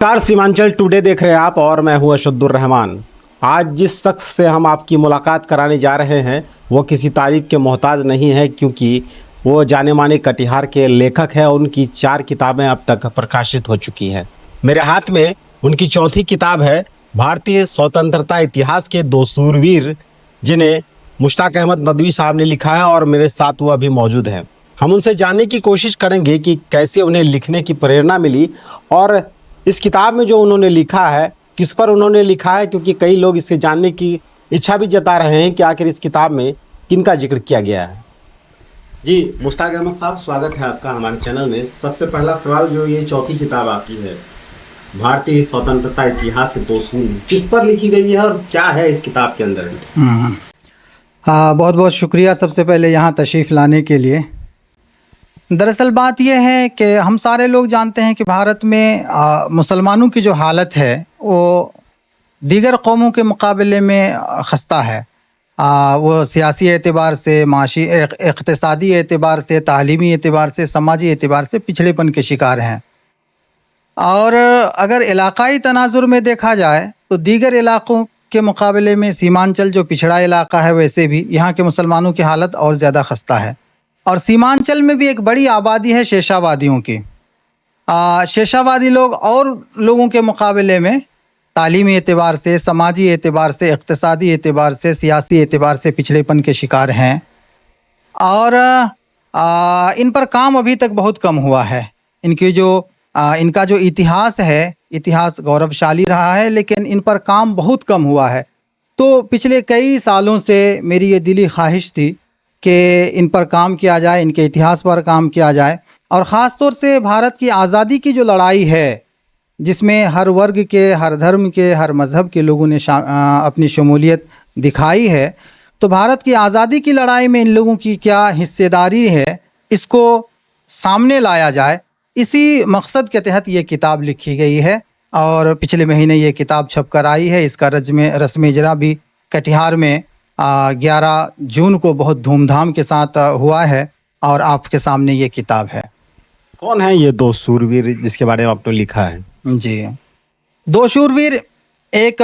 Car Seemanchal today देख रहे हैं आप और मैं हूं अशदुर रहमान। आज जिस शख्स से हम आपकी मुलाकात कराने जा रहे हैं वो किसी तारीफ के मोहताज नहीं है, क्योंकि वो जाने माने कटिहार के लेखक हैं। उनकी 4 किताबें अब तक प्रकाशित हो चुकी हैं। मेरे हाथ में उनकी चौथी किताब है भारतीय स्वतंत्रता इतिहास के 2 शूरवीर, जिन्हें मुश्ताक अहमद नदवी साहब ने लिखा है और मेरे साथ वो अभी मौजूद हैं। हम उनसे जानने की कोशिश करेंगे कि कैसे उन्हें लिखने की प्रेरणा मिली और इस किताब में जो उन्होंने लिखा है किस पर उन्होंने लिखा है, क्योंकि कई लोग इसे जानने की इच्छा भी जता रहे हैं कि आखिर इस किताब में किनका जिक्र किया गया है। जी मुश्ताक अहमद साहब, स्वागत है आपका हमारे चैनल में। सबसे पहला सवाल, जो ये चौथी किताब आपकी है भारतीय स्वतंत्रता इतिहास के 2 शूरवीर, किस पर लिखी गई है और क्या है इस किताब के अंदर? बहुत बहुत शुक्रिया सबसे पहले यहाँ तशरीफ़ लाने के लिए। दरअसल बात यह है कि हम सारे लोग जानते हैं कि भारत में मुसलमानों की जो हालत है वो दीगर कौमों के मुकाबले में खस्ता है। वो सियासी एतबार से, माशी इक़्तिसादी एतबार से, तालीमी एतबार से, समाजी एतबार से पिछड़ेपन के शिकार हैं। और अगर इलाक़ाई तनाजुर में देखा जाए तो दीगर इलाक़ों के मुकाबले में सीमांचल जो पिछड़ा इलाक़ा है, वैसे भी यहाँ के मुसलमानों की हालत और ज़्यादा खस्ता है। और सीमांचल में भी एक बड़ी आबादी है शेषावादियों की। शेषावादी लोग और लोगों के मुकाबले में तालीमी एतबार से, समाजी एतबार से, इक़्तिसादी एतबार से, सियासी एतबार से पिछड़ेपन के शिकार हैं। और इन पर काम अभी तक बहुत कम हुआ है। इनका जो इतिहास है, इतिहास गौरवशाली रहा है, लेकिन इन पर काम बहुत कम हुआ है। तो पिछले कई सालों से मेरी ये दिली ख्वाहिश थी कि इन पर काम किया जाए, इनके इतिहास पर काम किया जाए। और ख़ास तौर से भारत की आज़ादी की जो लड़ाई है, जिसमें हर वर्ग के, हर धर्म के, हर मज़हब के लोगों ने अपनी शमूलियत दिखाई है, तो भारत की आज़ादी की लड़ाई में इन लोगों की क्या हिस्सेदारी है, इसको सामने लाया जाए। इसी मकसद के तहत ये किताब लिखी गई है और पिछले महीने ये किताब छप कर आई है। इसका रस्म इजरा भी कटिहार में 11 जून को बहुत धूमधाम के साथ हुआ है और आपके सामने ये किताब है। कौन है ये 2 शूरवीर जिसके बारे में आपने लिखा है? जी, 2 शूरवीर, एक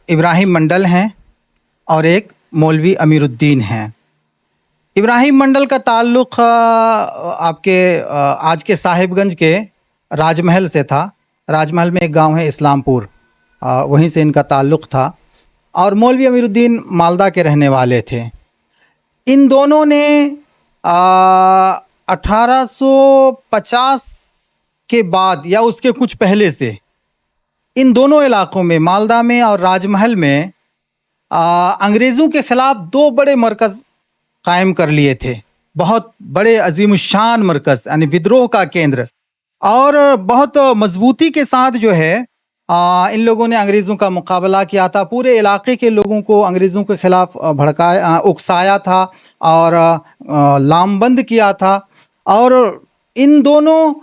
इब्राहिम मंडल हैं और एक मौलवी अमीरुद्दीन हैं। इब्राहिम मंडल का ताल्लुक़ आपके आज के साहिबगंज के राजमहल से था। राजमहल में एक गांव है इस्लामपुर, वहीं से इनका ताल्लुक़ था। और मौलवी अमीरुद्दीन मालदा के रहने वाले थे। इन दोनों ने 1850 के बाद या उसके कुछ पहले से इन दोनों इलाक़ों में, मालदा में और राजमहल में, अंग्रेज़ों के ख़िलाफ़ 2 बड़े मरकज़ कायम कर लिए थे। बहुत बड़े अज़ीमुश्शान मरकज़, यानी विद्रोह का केंद्र। और बहुत मजबूती के साथ जो है इन लोगों ने अंग्रेज़ों का मुकाबला किया था। पूरे इलाके के लोगों को अंग्रेज़ों के ख़िलाफ़ भड़काया, उकसाया था और लामबंद किया था। और इन दोनों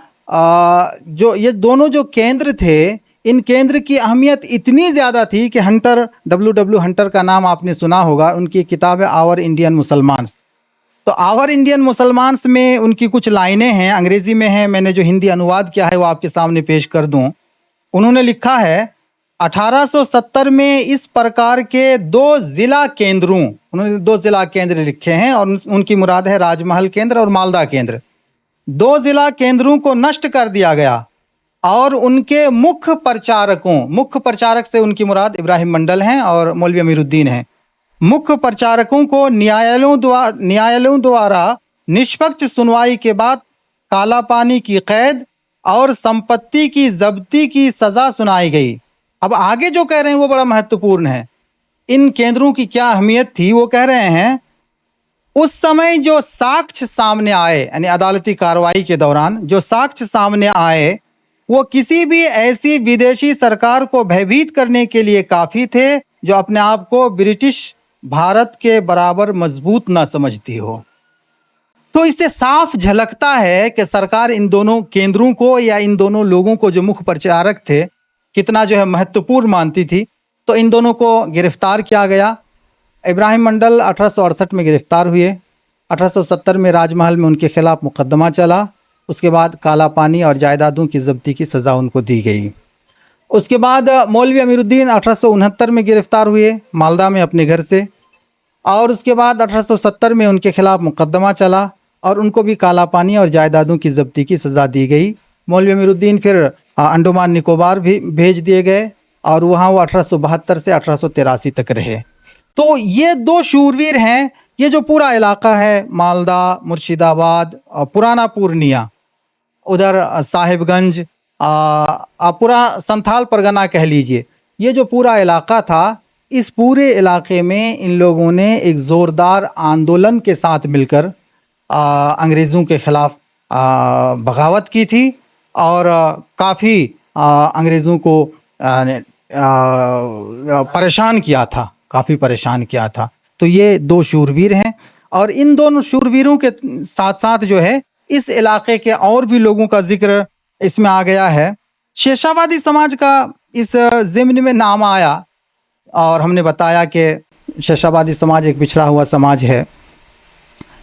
ये दोनों जो केंद्र थे, इन केंद्र की अहमियत इतनी ज़्यादा थी कि W.W. हंटर का नाम आपने सुना होगा। उनकी किताब है आवर इंडियन मुसलमान्स। तो आवर इंडियन मुसलमान्स में उनकी कुछ लाइनें हैं, अंग्रेज़ी में हैं। मैंने जो हिंदी अनुवाद किया है वो आपके सामने पेश कर दूं। उन्होंने लिखा है 1870 में इस प्रकार के 2 ज़िला केंद्रों, उन्होंने 2 ज़िला केंद्र लिखे हैं और उनकी मुराद है राजमहल केंद्र और मालदा केंद्र। 2 ज़िला केंद्रों को नष्ट कर दिया गया और उनके मुख्य प्रचारक से उनकी मुराद इब्राहिम मंडल हैं और मौलवी अमीरुद्दीन हैं। मुख्य प्रचारकों को न्यायालयों द्वारा निष्पक्ष सुनवाई के बाद काला पानी की कैद और संपत्ति की जब्ती की सज़ा सुनाई गई। अब आगे जो कह रहे हैं वो बड़ा महत्वपूर्ण है। इन केंद्रों की क्या अहमियत थी, वो कह रहे हैं उस समय जो साक्ष्य सामने आए, यानी अदालती कार्रवाई के दौरान जो साक्ष्य सामने आए, वो किसी भी ऐसी विदेशी सरकार को भयभीत करने के लिए काफ़ी थे जो अपने आप को ब्रिटिश भारत के बराबर मजबूत ना समझती हो। तो इससे साफ झलकता है कि सरकार इन दोनों केंद्रों को या इन दोनों लोगों को जो मुख्य प्रचारक थे, कितना जो है महत्वपूर्ण मानती थी। तो इन दोनों को गिरफ्तार किया गया। इब्राहिम मंडल 1868 में गिरफ्तार हुए। 1870 में राजमहल में उनके खिलाफ़ मुकदमा चला। उसके बाद काला पानी और जायदादों की ज़ब्ती की सज़ा उनको दी गई। उसके बाद मौलवी अमीरुद्दीन 1869 में गिरफ़्तार हुए मालदा में अपने घर से, और उसके बाद 1870 में उनके खिलाफ़ मुकदमा चला और उनको भी काला पानी और जायदादों की ज़ब्ती की सज़ा दी गई। मौलवी अमीरुद्दीन फिर अंडमान निकोबार भी भेज दिए गए और वहाँ वो 1872 से 1883 तक रहे। तो ये दो शूरवीर हैं। ये जो पूरा इलाका है मालदा, मुर्शिदाबाद, पुराना पूर्णिया, उधर साहिबगंज, पूरा संथाल परगना कह लीजिए, ये जो पूरा इलाका था, इस पूरे इलाके में इन लोगों ने एक ज़ोरदार आंदोलन के साथ मिलकर अंग्रेज़ों के ख़िलाफ़ बगावत की थी और काफ़ी अंग्रेज़ों को परेशान किया था, काफ़ी परेशान किया था। तो ये दो शूरवीर हैं और इन दोनों शूरवीरों के साथ साथ जो है इस इलाके के और भी लोगों का जिक्र इसमें आ गया है। शेषावादी समाज का इस ज़िम्न में नाम आया और हमने बताया कि शेषावादी समाज एक पिछड़ा हुआ समाज है।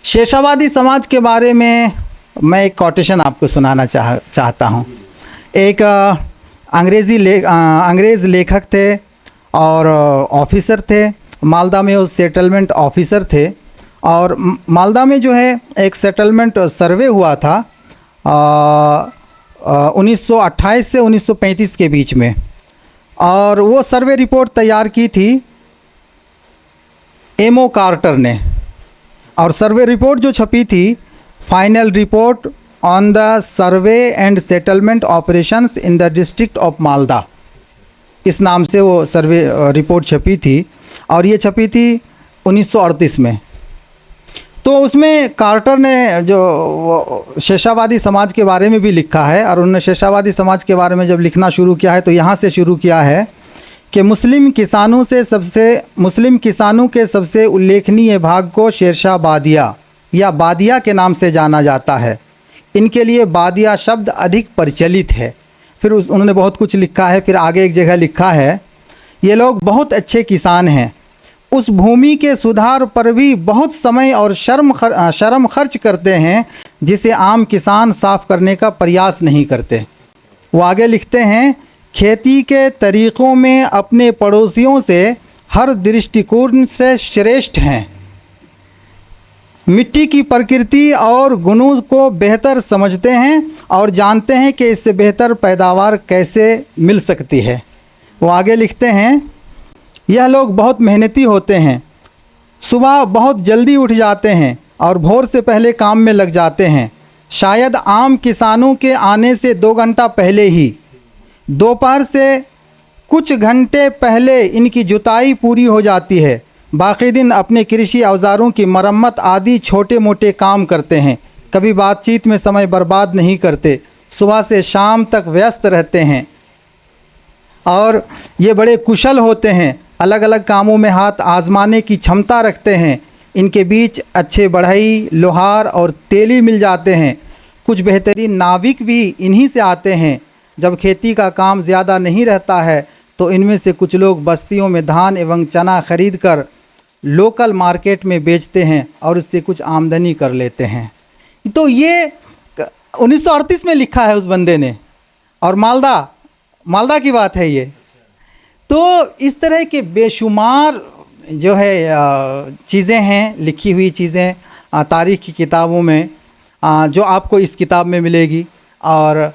शेषावादी समाज के बारे में मैं एक कोटेशन आपको सुनाना चाहता हूँ। एक अंग्रेज़ लेखक थे और ऑफिसर थे। मालदा में वो सेटलमेंट ऑफिसर थे और मालदा में जो है एक सेटलमेंट सर्वे हुआ था 1928 से 1935 के बीच में, और वो सर्वे रिपोर्ट तैयार की थी एमओ कार्टर ने। और सर्वे रिपोर्ट जो छपी थी, final report on the survey and settlement operations in the district of Malda, इस नाम से वो सर्वे रिपोर्ट छपी थी और ये छपी थी 1938 में। तो उसमें कार्टर ने जो शेषावादी समाज के बारे में भी लिखा है और उन्होंने शेषावादी समाज के बारे में जब लिखना शुरू किया है तो यहाँ से शुरू किया है कि मुस्लिम किसानों के सबसे उल्लेखनीय भाग को शेरशाह बादिया या बादिया के नाम से जाना जाता है। इनके लिए बादिया शब्द अधिक प्रचलित है। फिर उन्होंने बहुत कुछ लिखा है। फिर आगे एक जगह लिखा है, ये लोग बहुत अच्छे किसान हैं, उस भूमि के सुधार पर भी बहुत समय और शर्म खर्च करते हैं जिसे आम किसान साफ करने का प्रयास नहीं करते। वो आगे लिखते हैं, खेती के तरीक़ों में अपने पड़ोसियों से हर दृष्टिकोण से श्रेष्ठ हैं, मिट्टी की प्रकृति और गुणों को बेहतर समझते हैं और जानते हैं कि इससे बेहतर पैदावार कैसे मिल सकती है। वो आगे लिखते हैं, यह लोग बहुत मेहनती होते हैं, सुबह बहुत जल्दी उठ जाते हैं और भोर से पहले काम में लग जाते हैं। शायद आम किसानों के आने से 2 घंटा पहले ही, दोपहर से कुछ घंटे पहले इनकी जुताई पूरी हो जाती है। बाकी दिन अपने कृषि औजारों की मरम्मत आदि छोटे मोटे काम करते हैं। कभी बातचीत में समय बर्बाद नहीं करते, सुबह से शाम तक व्यस्त रहते हैं और ये बड़े कुशल होते हैं, अलग अलग कामों में हाथ आजमाने की क्षमता रखते हैं। इनके बीच अच्छे बढ़ई, लोहार और तेली मिल जाते हैं। कुछ बेहतरीन नाविक भी इन्हीं से आते हैं। जब खेती का काम ज़्यादा नहीं रहता है तो इनमें से कुछ लोग बस्तियों में धान एवं चना खरीद कर लोकल मार्केट में बेचते हैं और उससे कुछ आमदनी कर लेते हैं। तो ये 1938 में लिखा है उस बंदे ने, और मालदा की बात है ये। तो इस तरह के बेशुमार जो है चीज़ें हैं, लिखी हुई चीज़ें तारीख़ की किताबों में, जो आपको इस किताब में मिलेगी और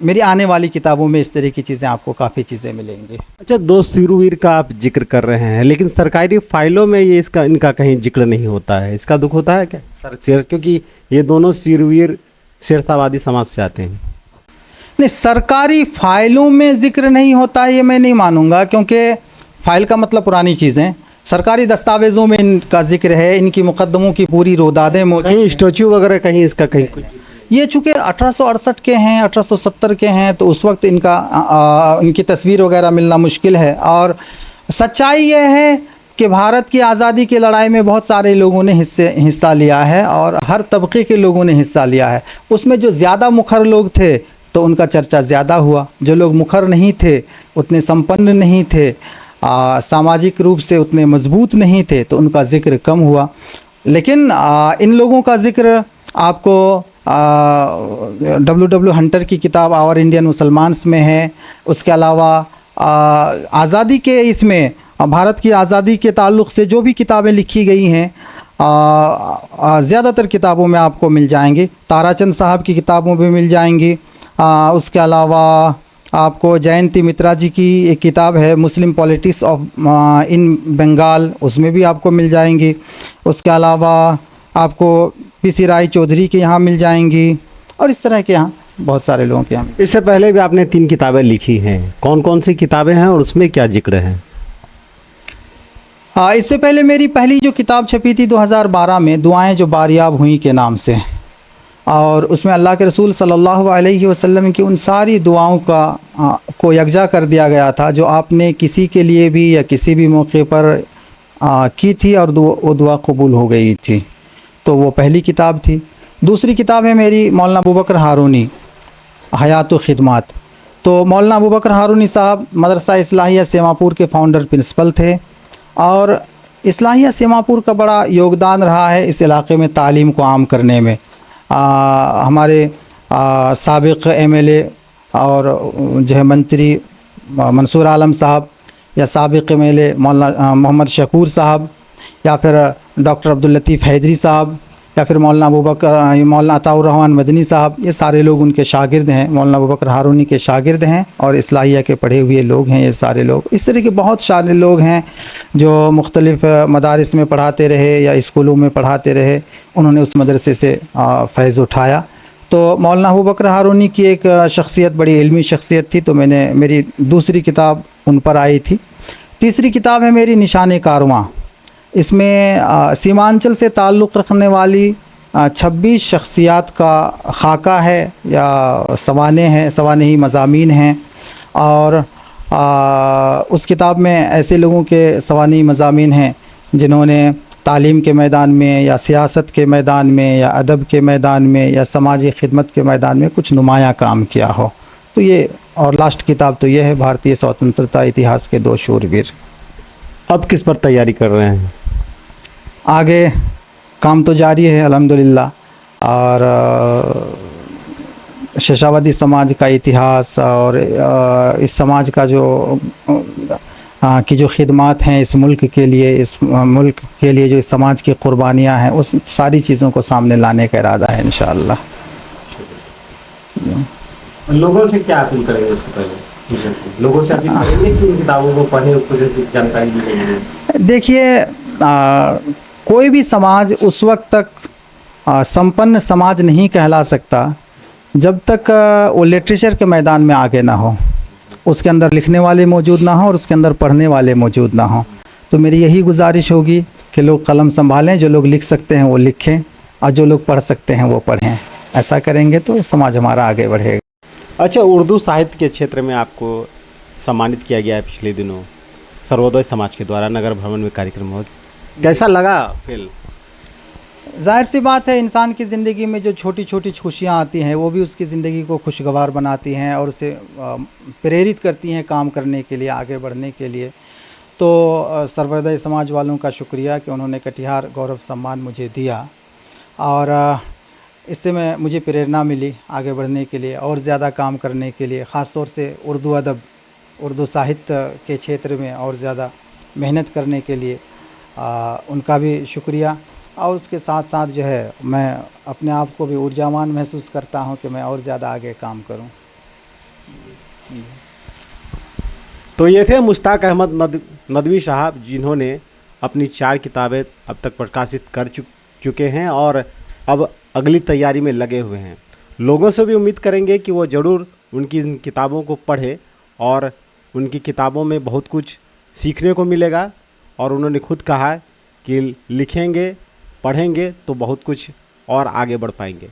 मेरी आने वाली किताबों में इस तरह की चीज़ें आपको काफ़ी चीज़ें मिलेंगी। अच्छा, 2 शूरवीर का आप जिक्र कर रहे हैं, लेकिन सरकारी फाइलों में ये इनका कहीं जिक्र नहीं होता है। इसका दुख होता है क्या सर? क्योंकि ये दोनों शूरवीर शेरशाहवादी समाज से आते हैं। नहीं, सरकारी फाइलों में जिक्र नहीं होता ये मैं नहीं मानूंगा, क्योंकि फ़ाइल का मतलब पुरानी चीज़ें। सरकारी दस्तावेज़ों में इनका जिक्र है, इनकी मुकदमों की पूरी रोदादें मौजूद। कहीं स्टैचू वगैरह कहीं इसका कहीं कुछ? ये चूँकि 1868 के हैं, 1870 के हैं, तो उस वक्त इनकी तस्वीर वगैरह मिलना मुश्किल है। और सच्चाई यह है कि भारत की आज़ादी की लड़ाई में बहुत सारे लोगों ने हिस्सा लिया है और हर तबके के लोगों ने हिस्सा लिया है। उसमें जो ज़्यादा मुखर लोग थे तो उनका चर्चा ज़्यादा हुआ, जो लोग मुखर नहीं थे, उतने संपन्न नहीं थे, सामाजिक रूप से उतने मजबूत नहीं थे, तो उनका ज़िक्र कम हुआ। लेकिन इन लोगों का ज़िक्र आपको W हंटर की किताब आवर इंडियन मुसलमान्स में है। उसके अलावा आज़ादी के इसमें भारत की आज़ादी के ताल्लुक़ से जो भी किताबें लिखी गई हैं ज़्यादातर किताबों में आपको मिल जाएंगी। ताराचंद साहब की किताबों में मिल जाएंगी। उसके अलावा आपको जयंती मित्रा जी की एक किताब है मुस्लिम पॉलिटिक्स ऑफ इन बंगाल, उसमें भी आपको मिल जाएंगी। उसके अलावा आपको पीसी राय चौधरी के यहाँ मिल जाएंगी और इस तरह के यहाँ बहुत सारे लोगों के यहाँ। इससे पहले भी आपने 3 किताबें लिखी हैं, कौन कौन सी किताबें हैं और उसमें क्या जिक्र है? इससे पहले मेरी पहली जो किताब छपी थी 2012 में, दुआएं जो बारियाब हुई के नाम से, और उसमें अल्लाह के रसूल सल्लल्लाहु अलैहि वसल्लम की उन सारी दुआओं को यकजा कर दिया गया था जो आपने किसी के लिए भी या किसी भी मौके पर की थी और वो दुआ कबूल हो गई थी। तो वो पहली किताब थी। दूसरी किताब है मेरी मौलाना अबू बकर हारूनी, हयात व खिदमात। तो मौलाना अबू बकर हारूनी साहब मदरसा इस्लाहिया सेमापुर के फाउंडर प्रिंसिपल थे और इस्लाहिया सेमापुर का बड़ा योगदान रहा है इस इलाके में तालीम को आम करने में। हमारे साबिक़ MLA और जो है मंत्री मंसूर आलम साहब, या साबिक़ MLA मौलाना मोहम्मद शकूर साहब, या फिर डॉक्टर अब्दुल लतीफ़ हैदरी साहब, या फिर मौलाना अबू बकर मौलाना अताउर रहमान मदनी साहब, ये सारे लोग उनके शागिर्द हैं। मौलाना अबू बकर हारूनी के शागिर्द हैं और इस्लाहिया के पढ़े हुए लोग हैं ये सारे लोग। इस तरह के बहुत सारे लोग हैं जो मुख्तलिफ़ मदारिस में पढ़ाते रहे या स्कूलों में पढ़ाते रहे, उन्होंने उस मदरसे से फ़ैज़ उठाया। तो मौलाना अबू बकर हारूनी की एक शख्सियत बड़ी इल्मी शख्सियत थी, तो मेरी दूसरी किताब उन पर आई थी। तीसरी किताब है मेरी निशान कारवां। इसमें सीमांचल से ताल्लुक़ रखने वाली 26 शख्सियात का खाका है या सवानही मज़ामीन हैं, और उस किताब में ऐसे लोगों के सवानही मज़ामीन हैं जिन्होंने तालीम के मैदान में या सियासत के मैदान में या अदब के मैदान में या समाजी खिदमत के मैदान में कुछ नुमाया काम किया हो। तो ये, और लास्ट किताब तो ये है भारतीय स्वतंत्रता इतिहास के 2 शूरवीर। अब किस पर तैयारी कर रहे हैं? आगे काम तो जारी है अल्हम्दुलिल्लाह, और शेषावादी समाज का इतिहास और इस समाज का की जो खिदमात हैं इस मुल्क के लिए जो इस समाज की क़ुरबानियाँ हैं, उस सारी चीज़ों को सामने लाने का इरादा है इंशाअल्लाह। लोगों से क्या अपील करेंगे? उससे पहले लोगों से अपील करेंगे कि उन किताबों को पढ़ें, उसको जानकारी मिलेगी। देखिए, कोई भी समाज उस वक्त तक संपन्न समाज नहीं कहला सकता जब तक वो लिटरेचर के मैदान में आगे ना हो, उसके अंदर लिखने वाले मौजूद ना हो और उसके अंदर पढ़ने वाले मौजूद ना हो। तो मेरी यही गुजारिश होगी कि लोग कलम संभालें, जो लोग लिख सकते हैं वो लिखें और जो लोग पढ़ सकते हैं वो पढ़ें। ऐसा करेंगे तो समाज हमारा आगे बढ़ेगा। अच्छा, उर्दू साहित्य के क्षेत्र में आपको सम्मानित किया गया है पिछले दिनों सर्वोदय समाज के द्वारा, नगर भ्रमण में कार्यक्रम हो, कैसा लगा फील? जाहिर सी बात है, इंसान की ज़िंदगी में जो छोटी छोटी खुशियाँ आती हैं वो भी उसकी ज़िंदगी को खुशगवार बनाती हैं और उसे प्रेरित करती हैं काम करने के लिए, आगे बढ़ने के लिए। तो सर्वोदय समाज वालों का शुक्रिया कि उन्होंने कटिहार गौरव सम्मान मुझे दिया, और इससे मुझे प्रेरणा मिली आगे बढ़ने के लिए और ज़्यादा काम करने के लिए, ख़ास तौर से उर्दू अदब, उर्दू साहित्य के क्षेत्र में और ज़्यादा मेहनत करने के लिए उनका भी शुक्रिया। और उसके साथ साथ जो है मैं अपने आप को भी ऊर्जावान महसूस करता हूं कि मैं और ज़्यादा आगे काम करूं। तो ये थे मुश्ताक अहमद नदवी साहब, जिन्होंने अपनी 4 किताबें अब तक प्रकाशित कर चुके हैं और अब अगली तैयारी में लगे हुए हैं। लोगों से भी उम्मीद करेंगे कि वो ज़रूर उनकी इन किताबों को पढ़े और उनकी किताबों में बहुत कुछ सीखने को मिलेगा। और उन्होंने खुद कहा कि लिखेंगे, पढ़ेंगे तो बहुत कुछ और आगे बढ़ पाएंगे।